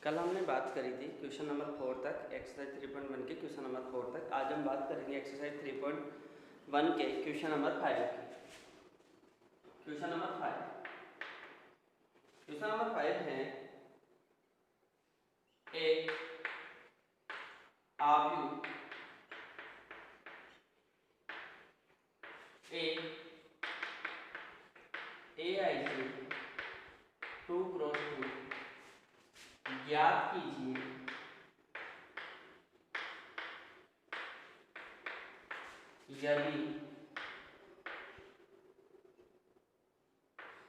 कल हमने बात करी थी क्वेश्चन नंबर 4 तक, एक्सरसाइज 3.1 के क्वेश्चन नंबर 4 तक। आज हम बात करेंगे एक्सरसाइज 3.1 के क्वेश्चन नंबर 5 की। क्वेश्चन नंबर 5 है एक आव्यूह AIC 2x2 ज्ञात कीजिए यदि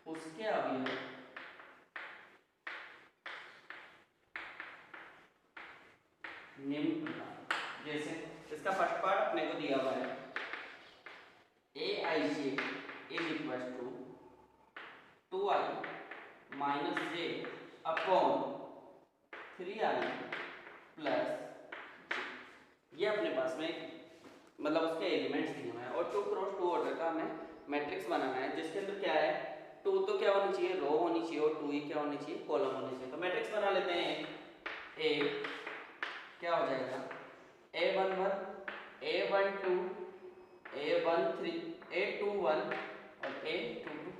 उसके अवयव निम्न प्रकार। जैसे इसका फर्स्ट पार्ट अपने को दिया हुआ है, AIC is equal to 2i minus j upon 3i plus ये अपने पास में मतलब उसके एलिमेंट्स दिए हुए हैं और 2x2 ऑर्डर का हमें मैट्रिक्स बनाना है, जिसके अंदर क्या है 2 तो क्या होनी चाहिए, रो होनी चाहिए, और 2 ही क्या होनी चाहिए, कॉलम होनी चाहिए। तो मैट्रिक्स बना लेते हैं। ए क्या हो जाएगा A11 A12 A13 A21 और A22।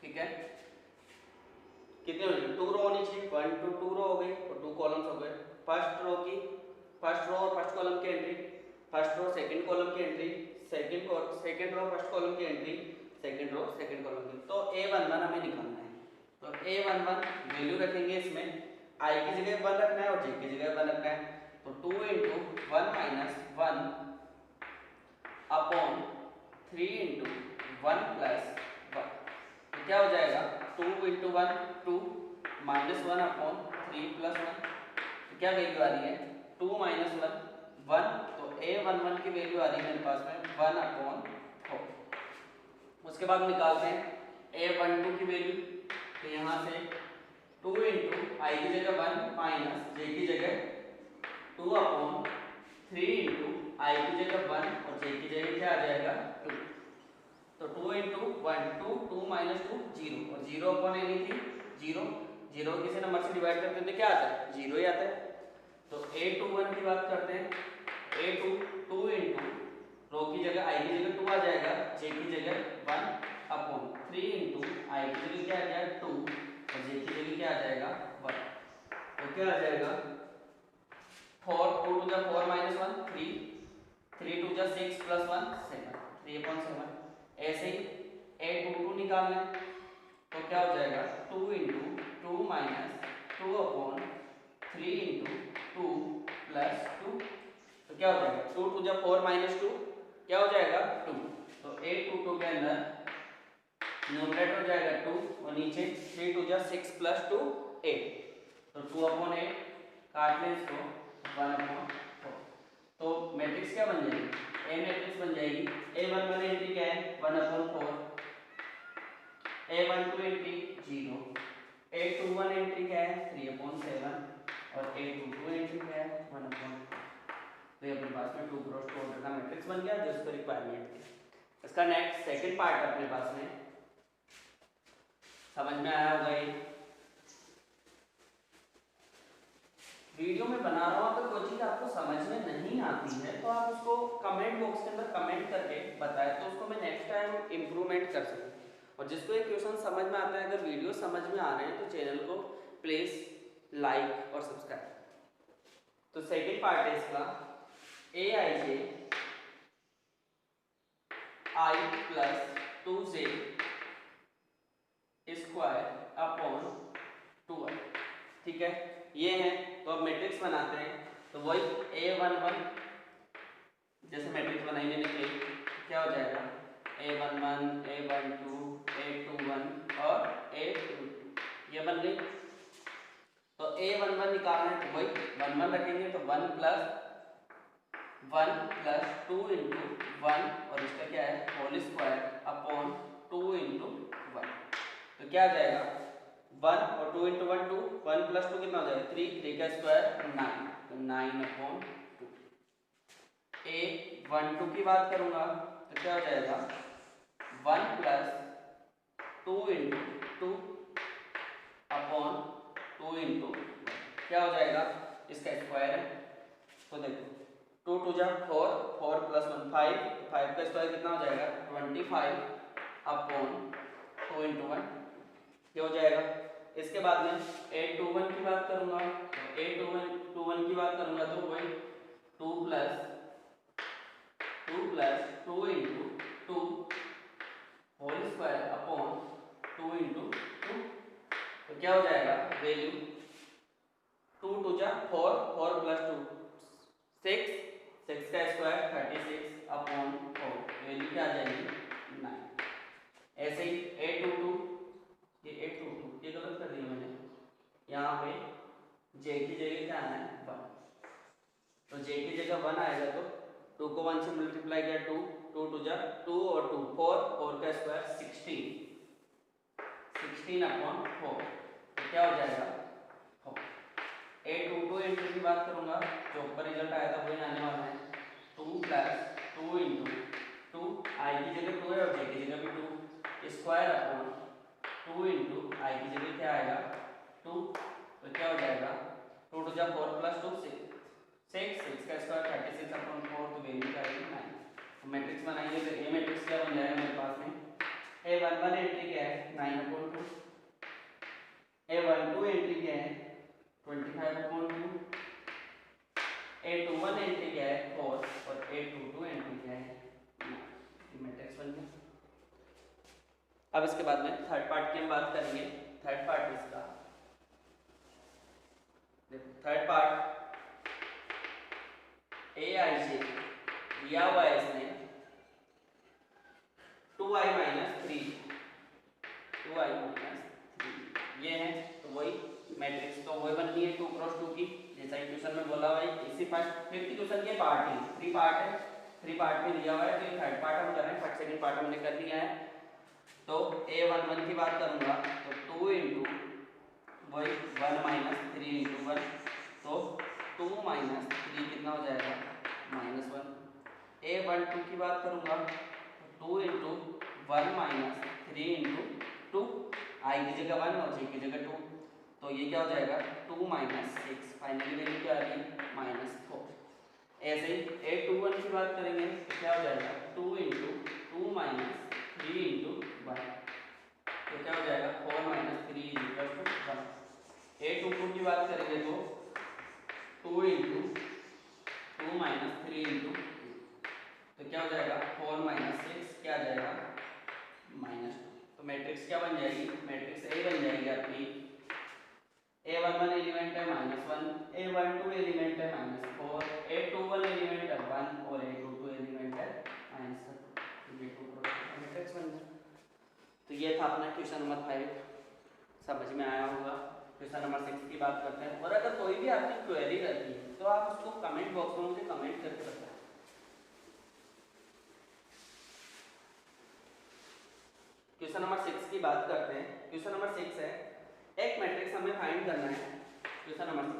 ठीक है, कितने हो गए, 2 रो होनी चाहिए, 1 2 2 रो हो गई और 2 कॉलम्स हो गए। फर्स्ट रो और फर्स्ट कॉलम की entry, first row second column की entry, second row first column की entry, second row second column की। तो A11 हमें निकालना है। तो A11 वैल्यू रखेंगे, इसमें I की जगह 1 रखना है और J की जगह 1 रखना है। तो 2 × 1 माइनस 1 अपॉन 3 × 1 प्लस 1। तो क्या हो जाएगा 2 × 1 2 माइनस 1 अपॉन 3 प्लस 1। तो क्या वैल्यू आ रही है 2 माइनस 1 1। तो A11 की वैल्यू आ रही है मेरे पास में 1 अपॉन 4। उसके बाद निकालते हैं A12 की वैल्यू। तो यहाँ से 2 × I की जगह 1 माइनस J की जगह 2 अपॉन 3 × I की जगह 1 और J की जगह क्या आ जाएगा 2। तो 2 × 1 2 2 माइनस 2 0 और 0 अपॉन एनीथिंग 0। 0 किसी नंबर से डिवाइड करते हैं तो क्या आता है 0 ही आता है। तो A21 की बात करते हैं। A2 2 × रो की जगह I की जगह 2 आ जाएगा, J की जगह 1 अपॉन 3 × I की जगह क्या आ जाएगा 2 और J की जगह क्या आ जाएगा 1। तो क्या आ जाएगा 4 2 टू 4 माइनस 1 3 3 टू 6 प्लस 1 7 3/7। ऐसे ही A22 निकालना है। तो क्या हो जाएगा 2 × 2 माइनस 2 अपॉन 3 × 2 प्लस 2। तो क्या हो जाएगा 2 टू 4 माइनस 2 क्या हो जाएगा 2। तो A22 के अंदर न्यूमरेटर हो जाएगा 2 और नीचे 3 टू 6 प्लस 2 8। तो 2 अपॉन 8 काट लें इसको 1 अपॉन 4। तो मैट्रिक्स क्या बन जाएगी ए मैट्रिक्स बन जाएगी। A11 एंट्री क्या है 1 upon 4, A12 entry 0, A21 entry क्या है 3 अपॉन 7 और A22 एंट्री क्या है 1 अपॉन 4। तो ये अपने पास में 2x2 ऑर्डर का मैट्रिक्स बन गया, जो इसको रिक्वायरमेंट थी। इसका नेक्स्ट सेकंड पार्ट अपने पास में समझ में आया होगा। ये वीडियो में बना रहा हूँ, अगर कोई चीज़ आपको समझ में नहीं आती है तो आप उसको कमेंट बॉक्स के अंदर कमेंट करके बताएं, तो उसको मैं नेक्स्ट टाइम इम्प्रूवमेंट कर सकूँ। और जिसको ये क्वेश्चन समझ में आता है, अगर वीडियो समझ में आ रहे हैं तो चैनल को प्लीज़ लाइक और सब्सक्राइब। तो सेकेंड पार्ट है इसका AIJ I plus 2J square upon 2i। ठीक है, ये है। तो अब मैट्रिक्स बनाते हैं। तो वही A11 जैसे मैट्रिक्स बनाई मैंने क्या हो जाएगा A11 A12 A21 और A22 ये बन गई। तो A11 निकालना है तो वही 1 1 रखेंगे, तो 1 प्लस 2 × 1 और इसका क्या है होल स्क्वायर अपॉन 2 × 1। तो क्या आ जाएगा 1 और 2 × 1 2 1 प्लस 2 कितना हो जाएगा 3 3 का स्क्वायर 9। तो 9 अपॉन 2। A12 की बात करूंगा तो क्या हो जाएगा 1 प्लस 2 × 2 अपॉन 2 2 इंटू क्या हो जाएगा, इसका स्क्वायर है। तो देखो 2 टू जा 4, 4 प्लस 1 5, 5 का स्क्वायर कितना हो जाएगा 25 अपॉन 2 इंटू 1, ये हो जाएगा। इसके बाद में 821 की बात करूंगा, 821 की बात करूंगा तो वही 2 plus 2 into 2 whole square upon 2 into 2, तो क्या हो जाएगा वैल्यू 2 टू जा 4, 4 प्लस 2 6, 6 का स्क्वायर 36 अपॉन 4, वैल्यू क्या आ जाएगी 9। ऐसे ही 822, ये 822 ये गलत कर दिया मैंने, यहाँ पे j की जगह क्या आना है 1, तो j की जगह 1 आएगा तो 2 को 1 से मल्टीप्लाई किया 2, 2 टू जा 2 और 2 4, 4 का स्क्वायर 16 अपॉन 4, तो क्या हो जाएगा 4। 822 एंट्री की बात करूंगा, जो ऊपर रिजल्ट आया था वही आने वाला है। 2 प्लस 2 इंटू 2, आई की जगह 2 है और जे की जगह भी 2, स्क्वायर अपॉन 2 इंटू आई की जगह क्या आएगा 2, तो क्या हो जाएगा 2 टू जा 4 प्लस 2 6 का स्क्वायर 36 अपॉन 4, तो वैल्यू क्या आएगी 9। तो मैट्रिक्स बनाएंगे तो ए मैट्रिक्स क्या बन जाएगा मेरे पास में, A11 एंट्री क्या है 9/2, A12 एंट्री क्या है 25/2, A21 एंट्री क्या है 4 और A22 एंट्री क्या है 9। मैट्रिक्स बन गया। अब इसके बाद में थर्ड पार्ट की हम बात करेंगे। थर्ड पार्ट इसका, थर्ड पार्ट AIJ दिया हुआ है इसने 2i माइनस 3, ये है, तो वही मैट्रिक्स तो वही बननी है 2 क्रॉस 2 की, जैसा कि क्वेश्चन में बोला हुआ है। इसी पार्ट फिफ्थ क्वेश्चन के पार्ट है, 3 पार्ट है, 3 पार्ट में दिया हुआ है, तो ये थर्ड पार्ट हम कर रहे हैं, फर्स्ट सेकंड पार्ट हमने कर लिया है। तो A11 की बात करूंगा तो 2 इंटू वही 1 माइनस 3 इंटू 1, तो 2 माइनस 3 कितना हो जाएगा -1। A12 की बात करूंगा तो 2 इंटू 1 माइनस 3 इंटू 2, आई की जगह 1 और जे की जगह 2, तो ये क्या हो जाएगा 2 माइनस 6, फाइनली वैल्यू क्या आ रही है -4। ऐसे ही A21 की बात करेंगे तो क्या हो जाएगा 2 इंटू 2 माइनस 3 इंटू 1, तो क्या हो जाएगा 4 माइनस 3 इक्वल टू 1। A22 की बात करेंगे तो 2 इंटू 2 माइनस 3 इंटू 2, तो क्या हो जाएगा 4 माइनस 6, क्या आ जाएगा -2। तो मैट्रिक्स क्या बन जाएगी, मैट्रिक्स A बन जाएगी आपकी, A11 एलिमेंट है -1, A12 एलिमेंट है -4, A21 एलिमेंट है 1 और A22 एलिमेंट है -2, ये 2 मैट्रिक्स बन गया। तो ये था अपना क्वेश्चन नंबर 5, समझ में आया होगा। क्वेश्चन नंबर 6 की बात करते हैं, और अगर कोई भी आपकी क्वेरी रहती है तो आप उसको कमेंट बॉक्स में मुझे कमेंट करके बताएं। क्वेश्चन नंबर 6 की बात करते हैं। क्वेश्चन नंबर 6 है, एक मैट्रिक्स हमें फाइंड करना है। क्वेश्चन नंबर 6,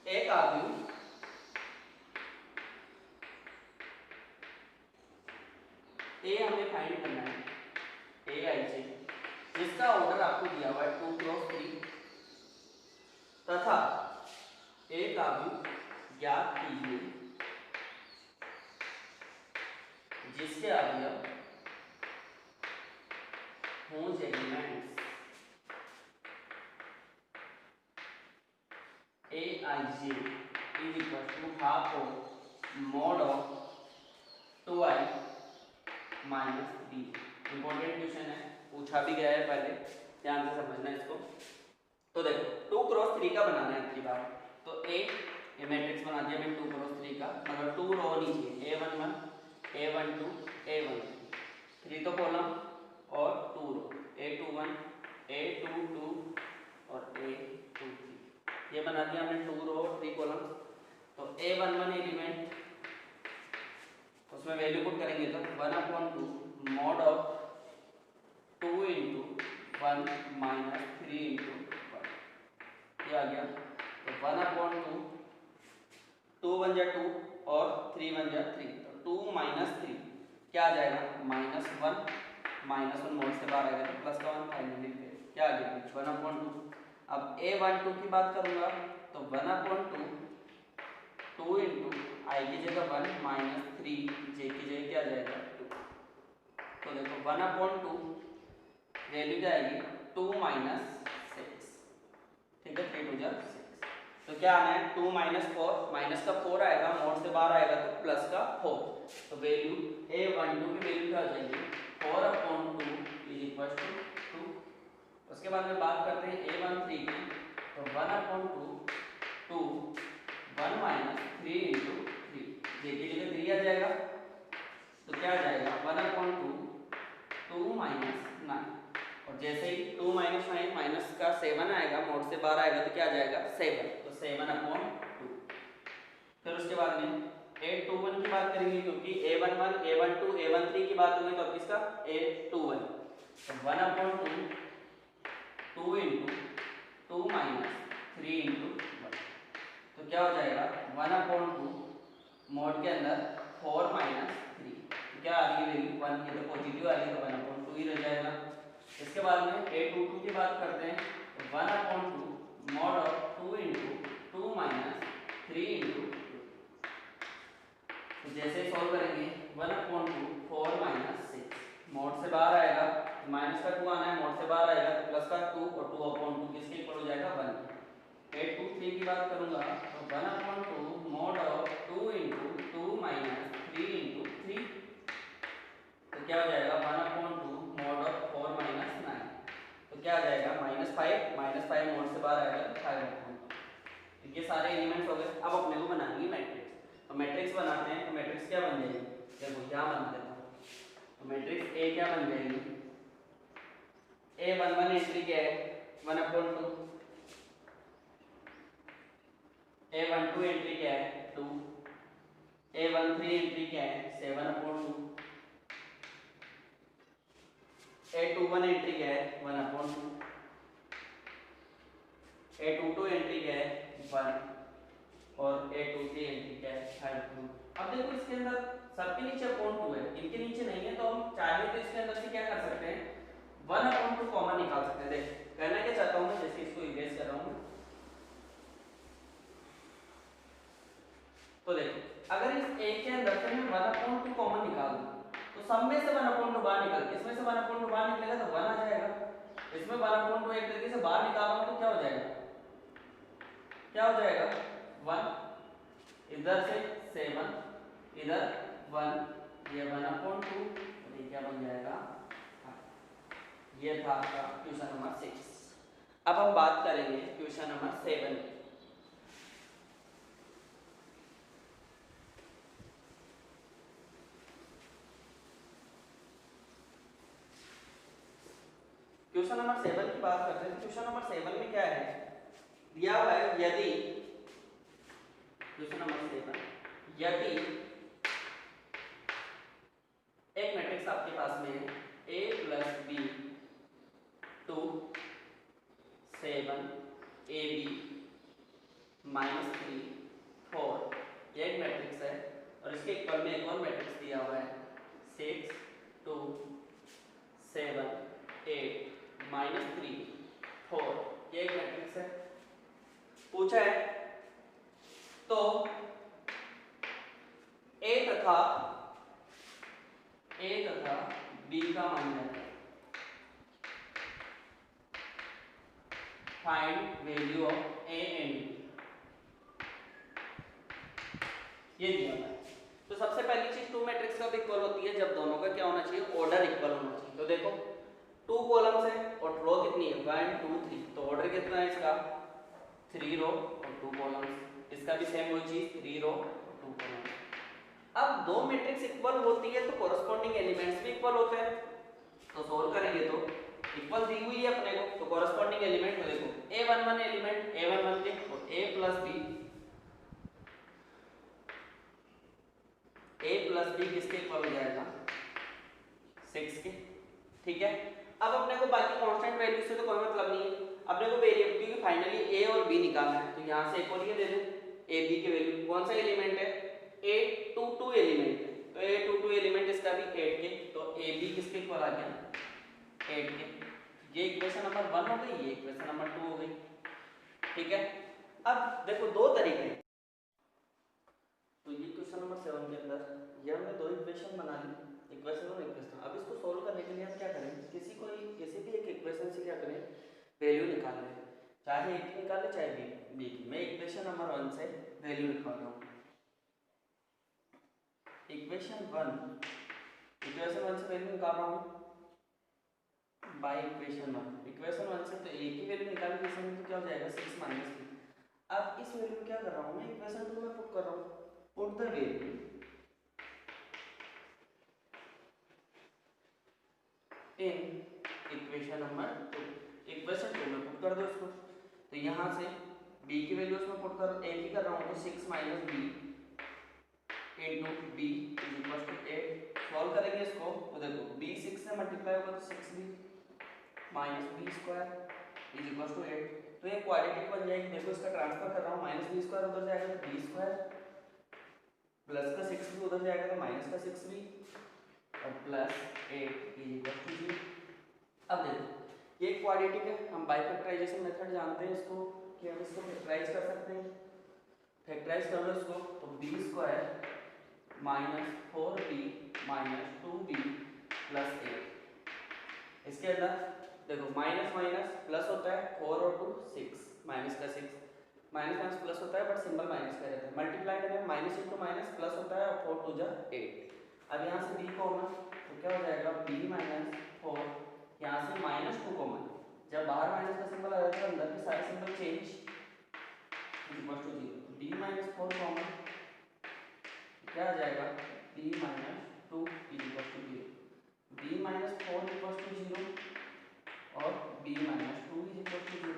एक आव्यूह ए हमें फाइंड करना है, AIJ, जिसका ऑर्डर आपको दिया हुआ है 2 क्रॉस 3, तथा एक आव्यूह ज्ञात कीजिए जिसके अवयव whose elements AIJ is equal to half of mod of 2i minus 3। Important question है, पूछा भी गया है पहले, ध्यान से समझना इसको। तो देखो 2 क्रॉस 3 का बनाना है आपकी बात, तो ये मैट्रिक्स बना दिया मैंने 2 क्रॉस 3 का, मगर 2 रो नहीं चाहिए, A11 A12 A13, 3 तो कॉलम और 2 रो, A21 A22 और A23, ये बना दिया हमने 2 रो और 3 कॉलम। तो A11 एलिमेंट, उसमें वैल्यू पुट करेंगे तो 1/2 mod of 2 into 1 minus 3 into 1, ये आ गया। तो 1/2, 2 1 जा 2 और 3 1 जा 3, तो 2 माइनस 3 क्या आ जाएगा -1, -1 मोड से बाहर आ गया तो प्लस का 1, फाइनली क्या आ गया 1/2। अब a12 की बात करूंगा तो 1/2 2 इंटू आई की जगह 1 माइनस 3 जे की जगह क्या आ जाएगा 2। तो देखो 1/2 वैल्यू क्या आएगी 2 माइनस 6, ठीक है 3 2 6। तो क्या आना है 2 माइनस 4, माइनस का 4 आएगा, मोड से बाहर आएगा तो प्लस का 4। तो वैल्यू a12 की वैल्यू क्या आ जाएगी 4/2 इज इक्वल टू 2। उसके बाद में बात करते हैं a13 की, तो 1/2 2 1 माइनस 3 इंटू 3 जे की जगह 3 आ जाएगा। तो क्या आ जाएगा 1/2 2 माइनस 9, और जैसे ही 2 माइनस 9 माइनस का 7 आएगा, मोड से बाहर आएगा तो क्या आ जाएगा 7। तो 7/2। फिर उसके बाद में a21 की बात करेंगे, क्योंकि a11 a12 a13 की बात होगी तो अब किसका a21। तो 1/2 2 इंटू 2 माइनस 3 इंटू 1। तो क्या हो जाएगा 1/2 मोड के अंदर 4 माइनस 3। तो क्या आ रही है वैल्यू 1, ये तो पॉजिटिव आ रही है तो 1/2 ही रह जाएगा। इसके बाद में a22 की बात करते हैं, तो 1/2 mod of 2 into 2 minus 3 into 2। तो जैसे सॉल्व करेंगे 1/2 4 माइनस 6, मोड से बाहर आएगा तो माइनस का 2 आना है, मोड से बाहर आएगा तो प्लस का 2, और 2/2 किसके इक्वल हो जाएगा 1। a23 की बात करूंगा तो 1/2 mod of 2 into 2 minus 3 into 3। तो क्या हो जाएगा 1/2 मॉड ऑफ 4 माइनस 9। तो क्या आ जाएगा -5 मोड से बाहर आएगा तो 5/2। तो ये सारे एलिमेंट्स हो गए। अब अपने को बनानी है मैट्रिक्स। तो मैट्रिक्स बनाते हैं, तो मैट्रिक्स क्या बन जाएगी, देखो क्या बना देता हूँ। तो मैट्रिक्स ए क्या बन जाएगी, a11 एंट्री क्या है 1/2, a12 एंट्री क्या है 2, a13 एंट्री क्या है 7/2, a21 एंट्री क्या है 1/2, a22 एंट्री क्या है 1, और a23 एंट्री क्या है 5/2। अब देखो इसके अंदर सबके नीचे अपॉन 2 है, इनके नीचे नहीं है, तो हम चाहे तो इसके अंदर से क्या कर सकते हैं 1/2 कॉमन निकाल सकते हैं। देख कहना क्या चाहता हूँ मैं, जैसे इसको इरेज कर रहा हूँ, तो देखो अगर इस a के अंदर से मैं 1/2 कॉमन निकाल दूं तो सब में से 1/2 बाहर निकल के इसमें से 1/2 बाहर निकलेगा तो 1 आ जाएगा। इसमें 1/2 एक तरीके से बाहर निकाला हूं तो क्या हो जाएगा, क्या हो जाएगा 1, इधर से 7, इधर 1, ये 1/2 और ये क्या बन जाएगा 5। ये था आपका क्वेश्चन नंबर 6। अब हम बात करेंगे क्वेश्चन नंबर 7 की। क्वेश्चन नंबर 7 की बात करते हैं। क्वेश्चन नंबर 7 में क्या है दिया हुआ है, यदि क्वेश्चन नंबर 7 यदि एक मैट्रिक्स आपके पास में है a plus b 2 7 ab minus 3 4, ये एक मैट्रिक्स है, और इसके इक्वल में एक और मैट्रिक्स दिया हुआ है 6 2 7 8 माइनस 3 4, ये एक मैट्रिक्स है। पूछा है तो a तथा b का मान है, find value of a and b, ये दिया हुआ है। तो सबसे पहली चीज टू मैट्रिक्स कब इक्वल होती है, जब दोनों का क्या होना चाहिए ऑर्डर इक्वल होना चाहिए। तो देखो 2 कॉलम्स है और रो कितनी है 1 2 3, तो ऑर्डर कितना है इसका 3 रो और 2 कॉलम्स। इसका भी सेम वही चीज 3 रो और 2 कॉलम्स। अब दो मैट्रिक्स इक्वल होती है तो कोरस्पॉन्डिंग एलिमेंट्स भी इक्वल होते हैं। तो सोल्व करेंगे तो इक्वल दी हुई है अपने को, तो कोरस्पॉन्डिंग एलिमेंट को देखो a11 एलिमेंट a11 के और a प्लस b किसके इक्वल हो जाएगा 6 के, ठीक है। अब अपने को बाकी कांस्टेंट वैल्यू से तो कोई मतलब नहीं है, अपने को वेरिएबल की फाइनली a और b निकालना है। तो यहां से एक और ये दे दें a b के वैल्यू, कौन सा एलिमेंट है a22 एलिमेंट है, तो a22 एलिमेंट इसका भी 8 के, तो a b किसके इक्वल आ गया 8 के। ये इक्वेशन नंबर 1 हो गई, ये इक्वेशन नंबर 2 हो गई। ठीक है। अब देखो दो तरीके, तो ये क्वेश्चन नंबर 7 के अंदर ये हमने दो इक्वेशन बना ली, इक्वेशन और इक्वेशन। अब इसको सोल्व करने के लिए हम क्या करें, किसी भी एक इक्वेशन से क्या करें, वैल्यू निकाल लें, चाहे ए की निकाले चाहे बी की। मैं इक्वेशन नंबर 1 से वैल्यू निकाल रहा हूँ। इक्वेशन 1 से वैल्यू निकाल रहा हूँ बाय इक्वेशन 1। इक्वेशन 1 से तो ए की वैल्यू निकाली, इक्वेशन में तो क्या हो जाएगा 6 माइनस बी। अब इस वैल्यू में क्या कर रहा हूँ मैं, इक्वेशन 2 में पुट कर रहा हूँ, put the value in equation number 2। Equation 2 में पुट कर दो इसको, तो यहाँ से b की वैल्यू उसमें पुट कर, a की कर रहा हूँ तो 6 minus b into b is equal to 8। Solve करेंगे इसको तो देखो b 6 से मल्टीप्लाई होगा तो 6b minus b square is equal to 8। तो ये क्वाड्रेटिक बन जाएगी। देखो इसका ट्रांसफर कर रहा हूँ, माइनस बी स्क्वायर उधर जाएगा तो बी स्क्वायर, प्लस का 6b उधर जाएगा तो माइनस का 6b और प्लस 8 इज इक्वल टू 0। अब देखो ये क्वाड्रेटिक है, हम बाय फैक्टराइजेशन मेथड जानते हैं इसको, कि हम इसको फैक्टराइज कर सकते हैं। फैक्टराइज कर लो इसको तो b square minus 4b minus 2b plus 8। इसके अंदर देखो माइनस माइनस प्लस होता है, 4 और 2 6, माइनस का 6, माइनस माइनस प्लस होता है बट सिंबल माइनस का रहता है। मल्टीप्लाई करें माइनस इंटू माइनस प्लस होता है और 4 2 जा 8। अब यहाँ से b कॉमन तो क्या हो जाएगा b माइनस 4, यहाँ से माइनस 2 कॉमन, जब बाहर माइनस का सिंबल आ जाता है अंदर के सारे symbol change equal to 0। b minus 4 common क्या आ जाएगा b minus 2 equal to 0। b minus 4 equal to 0 और b माइनस 2 इक्वल टू 0।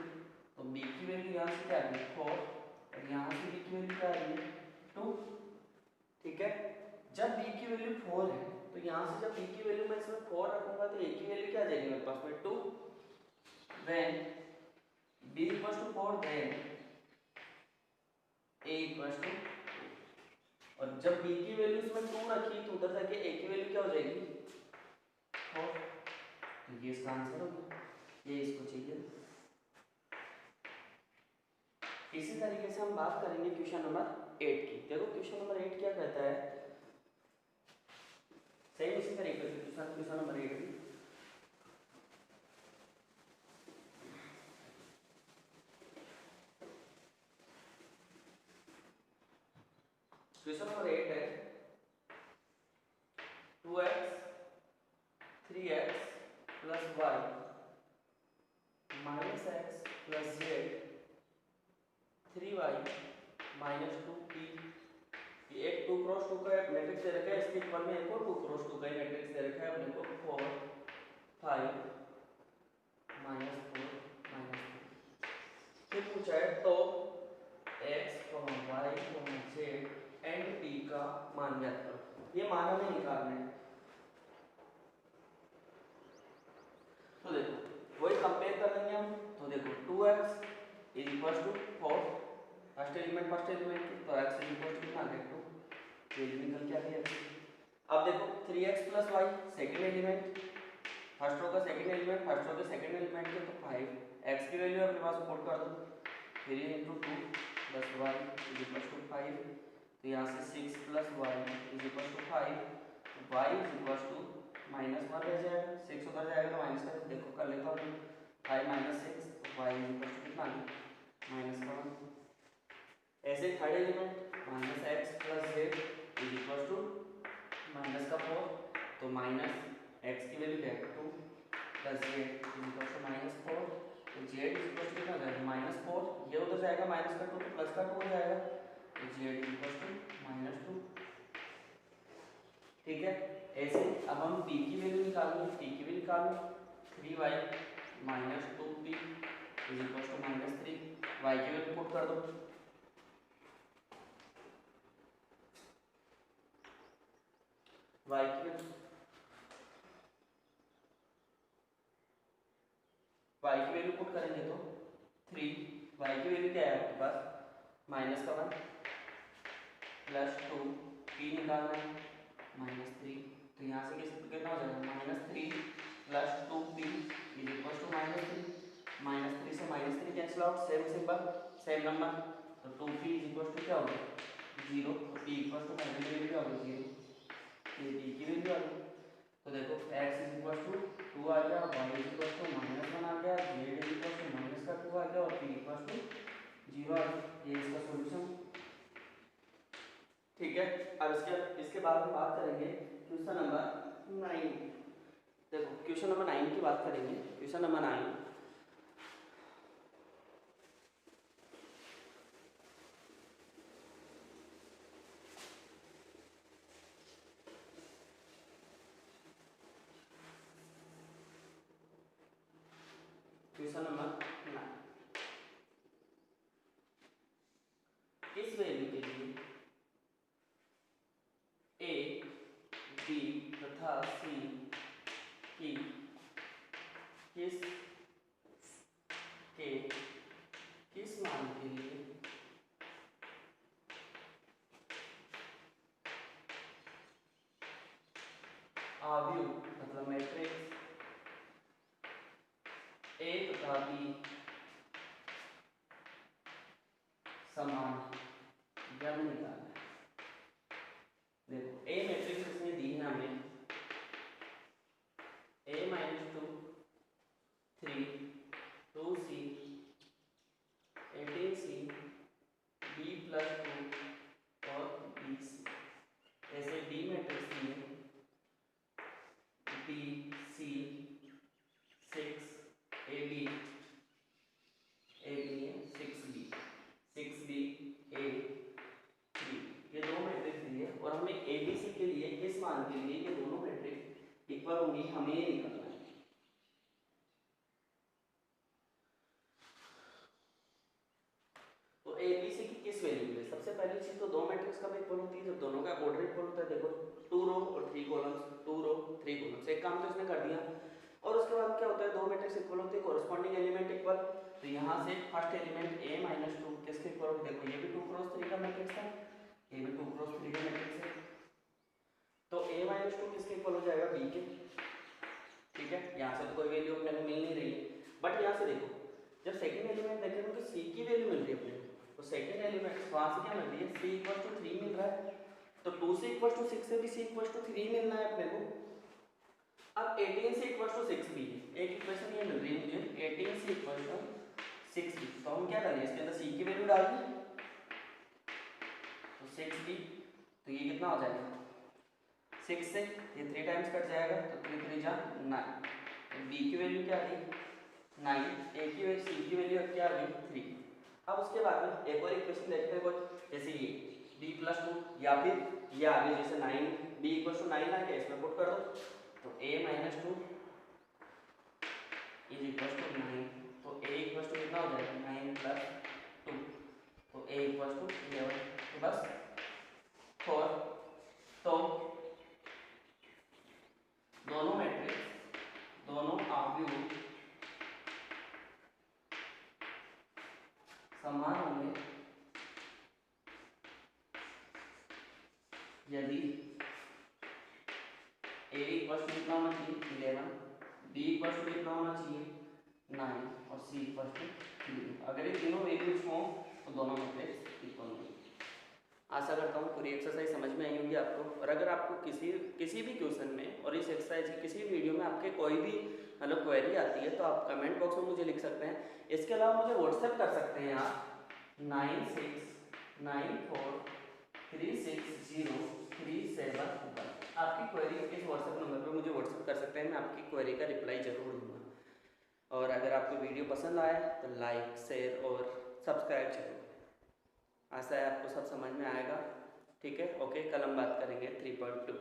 तो b की वैल्यू यहाँ से क्या आ रही है 4 और यहाँ से b की वैल्यू क्या आ रही है 2। ठीक है, जब b की वैल्यू 4 है तो यहाँ से जब b की वैल्यू मैं इसमें 4 रखूंगा तो a की वैल्यू क्या आ जाएगी मेरे पास में 2। when b equals to 4 then a equals to, और जब b की वैल्यू इसमें 2 रखी तो उधर जाके a की वैल्यू क्या हो जाएगी 4। तो ये इसका आंसर हो गया, ये इसको चाहिए। इसी तरीके से हम बात करेंगे क्वेश्चन नंबर 8 की। देखो क्वेश्चन नंबर 8 क्या कहता है, सेम इसी तरीके से क्वेश्चन नंबर 8 भी। क्वेश्चन नंबर 8 है 2x 3x plus y minus x plus z 3y minus 2p। ये एक 2 क्रॉस 2 का मैट्रिक्स दे रखा है, इसके इक्वल में एक और 2 क्रॉस 2 का मैट्रिक्स दे रखा है अपने को 4 5 माइनस 4 माइनस 2। फिर पूछा है तो x y z and p का मान ज्ञात करो। ये मान हमें निकालना है। तो देखो वही कंपेयर कर लेंगे हम, तो देखो 2x is equal to 4, first element की, तो x इज इक्वल टू कितना आ गया 2, ये निकल के आ गया। अब देखो 3x plus y second element, first row का सेकंड एलिमेंट, फर्स्ट रो के सेकंड एलिमेंट के तो 5, x की वैल्यू अपने पास पुट कर दो 3 × 2 plus y is equal to 5। तो यहाँ से 6 plus y is equal to 5, y is equal to माइनस 1 रह जाएगा, 6 उधर जाएगा तो माइनस का, देखो कर लेता हूँ 5 माइनस 6 तो y इज इक्वल टू कितना माइनस 1। ऐसे third element minus x plus z is equal to minus का 4, तो माइनस x की वैल्यू क्या है 2 plus z is equal to minus 4, तो z इज इक्वल टू कितना जाएगा माइनस 4, ये उधर जाएगा माइनस का 2 तो प्लस का 2 हो जाएगा, तो z is equal to minus 2। ठीक है, ऐसे अब हम p की वैल्यू निकालेंगे, p की वैल्यू निकालो 3y minus 2p is equal to minus 3, y की वैल्यू पुट कर दो, y की वैल्यू पुट करेंगे तो 3, y की वैल्यू क्या है आपके पास माइनस का 1 प्लस 2, p निकालना है माइनस 3, तो यहाँ से कितना हो जाएगा minus 3 plus 2p is equal to minus 3। -3 से -3 cancel out, same symbol same number, तो 2p इज इक्वल टू क्या होगा 0, तो p equal to final value क्या होगी 0, ये p की वैल्यू आ गई। तो देखो x इज इक्वल टू 2 आ गया, y इज इक्वल टू -1 आ गया, z इज इक्वल टू -2 आ गया और p इक्वल टू 0 आ गया। ये इसका सॉल्यूशन, ठीक है। अब इसके बाद हम बात करेंगे क्वेश्चन नंबर 9। देखो क्वेश्चन नंबर 9 की बात करेंगे। क्वेश्चन नंबर 9, क्वेश्चन नंबर 9, किस वैल्यू के लिए ए, बी तथा सी की किस मान के लिए आव्यूह मतलब मैट्रिक्स ए तथा बी समान यह निकालना है। देखो ए मैट्रिक्स इसमें दी है हमें a - 2 3 2c 18c b + 2 और bc। ऐसे डी मैट्रिक्स में b c 6 ab है 6b 6b a 3, ये दो मैट्रिक्स दिए और हमें abc के लिए किस मान के लिए ये दोनों मैट्रिक्स इक्वल होंगी हमें ये निकालना है। तो abc की किस वैल्यू के लिए, सबसे पहली चीज तो दो मैट्रिक्स कब इक्वल होती है, जब दोनों का ऑर्डर इक्वल होता है। देखो 2 रो और 3 कॉलम्स, 2 रो 3 कॉलम्स, एक काम तो इसने कर दिया। और उसके बाद क्या होता है, दो मैट्रिक्स इक्वल होते हैं, कोरस्पॉन्डिंग एलिमेंट इक्वल। तो यहाँ से फर्स्ट एलिमेंट a - 2 किसके इक्वल होगा, देखो ये भी 2 क्रॉस 3 का मैट्रिक्स है, ये भी 2 क्रॉस 3 का मैट्रिक्स है। तो a - 2 किसके इक्वल हो जाएगा, b के, ठीक है। यहाँ से तो कोई वैल्यू अपने को मिल नहीं रही है, बट यहाँ से देखो जब सेकंड एलिमेंट देखेंगे तो c की वैल्यू मिल रही है अपने को, तो सेकंड एलिमेंट वहाँ से क्या मिल रही है, c = 3 मिल रहा है। तो 2c = 6 से भी c = 3 मिलना है अपने को। अब 18c = 6b है, एक इक्वेशन ये मिल रही है मुझे 18c = 6b। तो हम क्या करें, इसके अंदर c की वैल्यू डाल दें, तो 6b, तो ये कितना हो जाएगा 6 से ये 3 टाइम्स कट जाएगा, तो 3 3 जा 9। तो b की वैल्यू क्या आ गई 9, a की वैल्यू c की वैल्यू क्या आ गई 3। अब उसके बाद में एक और इक्वेशन देखते हैं कोई, जैसे ये b + 2 या फिर ये आगे जैसे 9 b = 9 आ गया, इसमें पुट कर दो, तो a - 2 = 9, तो a = कितना हो जाएगा 9 + 2, तो a = 11। तो बस 4, तो दोनों मैट्रिक्स दोनों आव्यूह समान होंगे यदि a = कितना होना चाहिए 11, b = कितना होना चाहिए 9 और c = 3। अगर ये तीनों वैल्यूज हों तो दोनों मैट्रिक्स इक्वल होंगे। आशा करता हूँ पूरी एक्सरसाइज समझ में आई होगी आपको। और अगर आपको किसी भी क्वेश्चन में और इस एक्सरसाइज की किसी भी वीडियो में आपके कोई भी मतलब क्वेरी आती है तो आप कमेंट बॉक्स में मुझे लिख सकते हैं। इसके अलावा मुझे व्हाट्सएप कर सकते हैं आप 9694360371। आपकी क्वेरी इस व्हाट्सएप नंबर पर मुझे व्हाट्सएप कर सकते हैं, मैं आपकी क्वेरी का रिप्लाई जरूर दूँगा। और अगर आपको वीडियो पसंद आए तो लाइक शेयर और सब्सक्राइब जरूर। आशा है आपको सब समझ में आएगा, ठीक है। ओके, कल हम बात करेंगे 3.2।